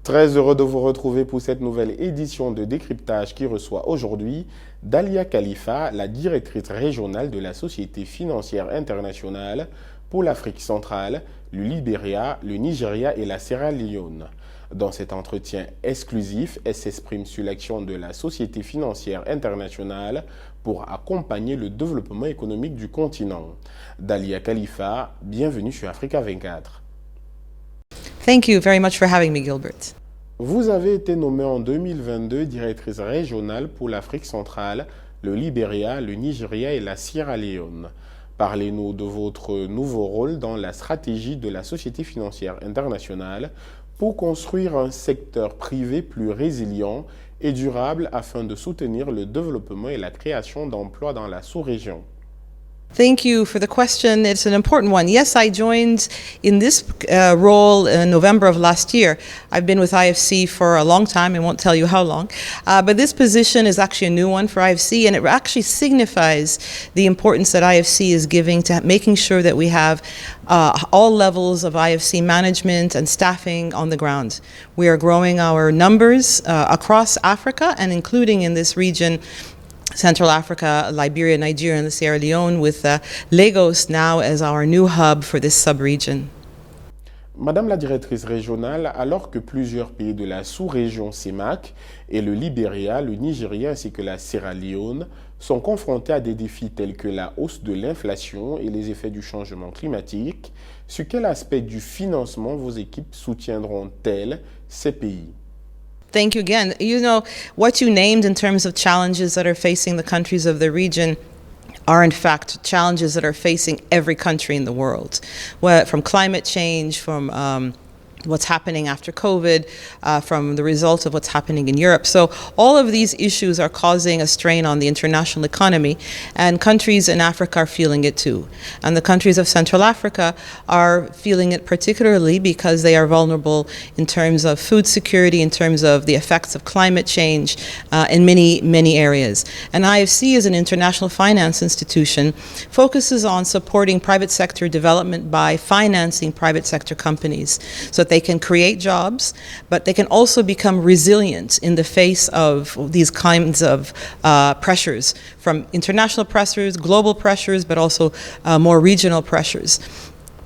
Très heureux de vous retrouver pour cette nouvelle édition de Décryptage qui reçoit aujourd'hui Dahlia Khalifa, la directrice régionale de la société financière internationale pour l'Afrique centrale, le Libéria, le Nigéria et la Sierra Leone. Dans cet entretien exclusif, elle s'exprime sur l'action de la société financière internationale pour accompagner le développement économique du continent. Dahlia Khalifa, bienvenue sur Africa 24. Thank you very much for having me, Gilbert. Vous avez été nommée en 2022 directrice régionale pour l'Afrique centrale, le Libéria, le Nigéria et la Sierra Leone. Parlez-nous de votre nouveau rôle dans la stratégie de la société financière internationale pour construire un secteur privé plus résilient et durable afin de soutenir le développement et la création d'emplois dans la sous-région. Thank you for the question. It's an important one. Yes, I joined in this role in November of last year. I've been with IFC for a long time. I won't tell you how long. But this position is actually a new one for IFC, and it actually signifies the importance that IFC is giving to making sure that we have all levels of IFC management and staffing on the ground. We are growing our numbers across Africa and including in this region, Central Africa, Liberia, Nigeria, and the Sierra Leone, with Lagos now as our new hub for this sub-region. Madame la directrice régionale, alors que plusieurs pays de la sous-région CEMAC et le Libéria, le Nigéria ainsi que la Sierra Leone sont confrontés à des défis tels que la hausse de l'inflation et les effets du changement climatique, sur quel aspect du financement vos équipes soutiendront-elles ces pays? Thank you again. You know, what you named in terms of challenges that are facing the countries of the region are in fact challenges that are facing every country in the world, from climate change, from what's happening after COVID, from the result of what's happening in Europe. So all of these issues are causing a strain on the international economy, and countries in Africa are feeling it too. And the countries of Central Africa are feeling it particularly because they are vulnerable in terms of food security, in terms of the effects of climate change in many, many areas. And IFC, as an international finance institution, focuses on supporting private sector development by financing private sector companies so that they can create jobs, but they can also become resilient in the face of these kinds of pressures, from international pressures, global pressures, but also more regional pressures.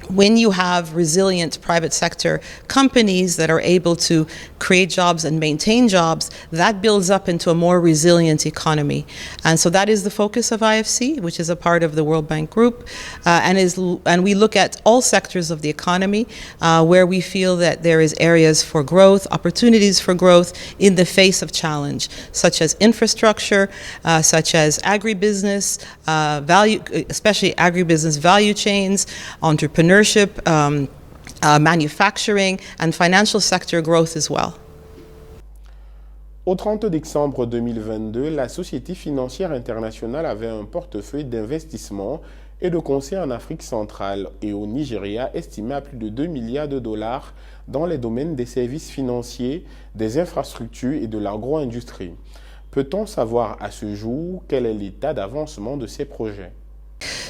When you have resilient private sector companies that are able to create jobs and maintain jobs, that builds up into a more resilient economy. And so that is the focus of IFC, which is a part of the World Bank Group. And we look at all sectors of the economy where we feel that there is areas for growth, opportunities for growth in the face of challenge, such as infrastructure, such as agribusiness, especially agribusiness value chains, entrepreneurship, manufacturing, and financial sector growth as well. Au 30 décembre 2022, la Société financière internationale avait un portefeuille d'investissement et de conseils en Afrique centrale et au Nigeria estimé à plus de 2 milliards de dollars dans les domaines des services financiers, des infrastructures et de l'agro-industrie. Peut-on savoir à ce jour quel est l'état d'avancement de ces projets?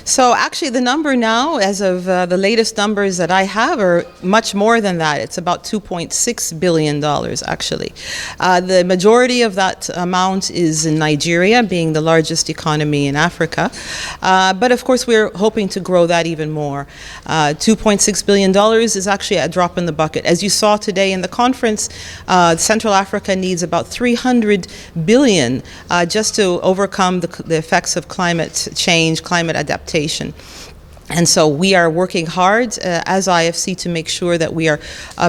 So actually the number now, as of the latest numbers that I have, are much more than that. It's about $2.6 billion actually. The majority of that amount is in Nigeria, being the largest economy in Africa. But of course we're hoping to grow that even more. $2.6 billion is actually a drop in the bucket. As you saw today in the conference, Central Africa needs about 300 billion just to overcome the effects of climate change, climate adaptation. And so we are working hard as IFC to make sure that we are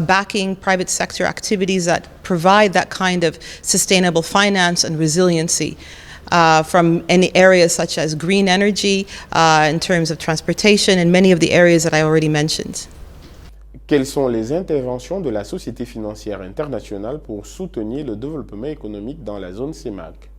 backing private sector activities that provide that kind of sustainable finance and resiliency from any areas such as green energy, in terms of transportation, and many of the areas that I already mentioned. Quelles sont les interventions de la Société financière internationale pour soutenir le développement économique dans la zone CEMAC?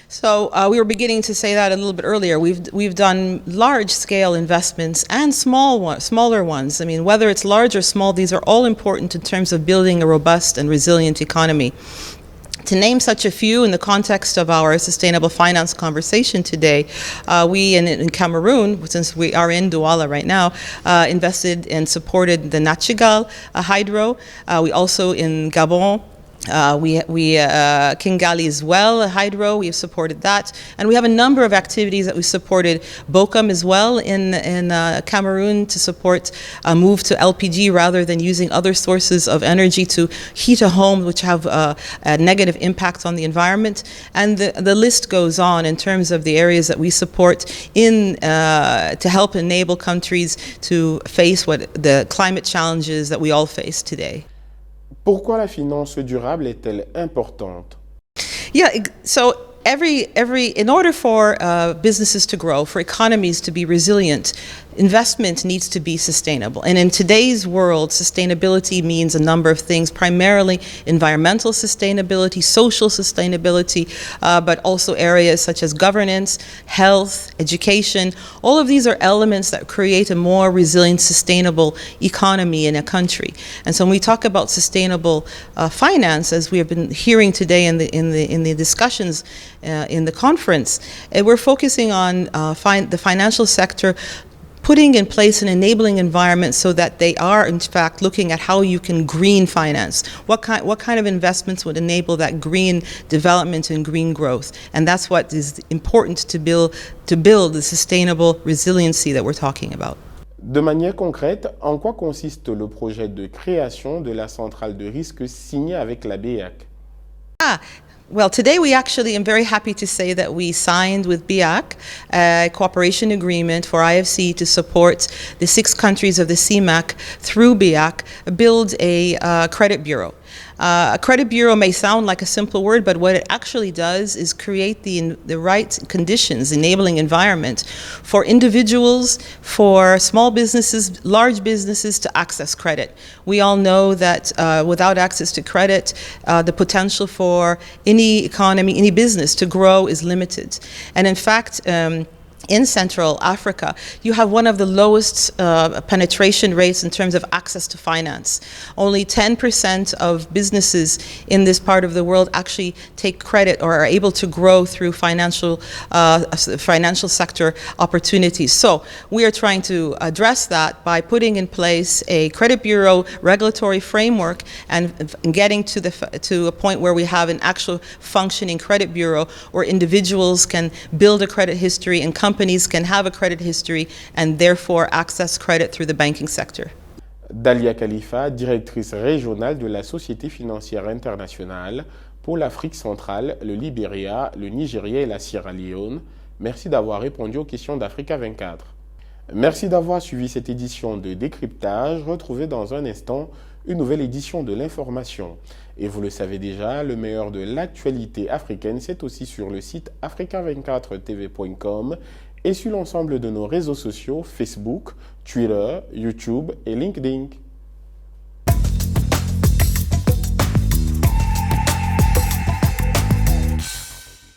So we were beginning to say that a little bit earlier. We've done large-scale investments and smaller ones. I mean, whether it's large or small, these are all important in terms of building a robust and resilient economy. To name such a few in the context of our sustainable finance conversation today, we in Cameroon, since we are in Douala right now, invested and supported the Nachigal hydro. We also in Gabon, Kingali as well, hydro, we have supported that. And we have a number of activities that we supported, Bokum as well in Cameroon to support a move to LPG rather than using other sources of energy to heat a home which have a negative impact on the environment. And the list goes on in terms of the areas that we support to help enable countries to face the climate challenges that we all face today. Pourquoi la finance durable est-elle importante? Yeah, so in order for businesses to grow, for economies to be resilient, investment needs to be sustainable. And in today's world, sustainability means a number of things, primarily environmental sustainability, social sustainability, but also areas such as governance, health, education. All of these are elements that create a more resilient, sustainable economy in a country. And so when we talk about sustainable finance, as we have been hearing today in the discussions in the conference, we're focusing on the financial sector putting in place an enabling environment so that they are, in fact, looking at how you can green finance. What kind of investments would enable that green development and green growth? And that's what is important to build the sustainable resiliency that we're talking about. De manière concrète, en quoi consiste le projet de création de la centrale de risque signée avec la BEAC? Well, today we actually am very happy to say that we signed with BEAC a cooperation agreement for IFC to support the 6 countries of the CMAC through BEAC build a credit bureau. A credit bureau may sound like a simple word, but what it actually does is create the right conditions, enabling environment for individuals, for small businesses, large businesses to access credit. We all know that without access to credit, the potential for any economy, any business to grow is limited. And in fact, in Central Africa, you have one of the lowest penetration rates in terms of access to finance. Only 10% of businesses in this part of the world actually take credit or are able to grow through financial sector opportunities. So we are trying to address that by putting in place a credit bureau regulatory framework and getting to a point where we have an actual functioning credit bureau where individuals can build a credit history and companies can have a credit history and therefore access credit through the banking sector. Dahlia Khalifa, directrice régionale de la société financière internationale pour l'Afrique centrale, le Libéria, le Nigéria et la Sierra Leone. Merci d'avoir répondu aux questions d'Africa 24. Merci d'avoir suivi cette édition de Décryptage. Retrouvez dans un instant une nouvelle édition de l'information. Et vous le savez déjà, le meilleur de l'actualité africaine, c'est aussi sur le site africa24tv.com et sur l'ensemble de nos réseaux sociaux Facebook, Twitter, YouTube et LinkedIn.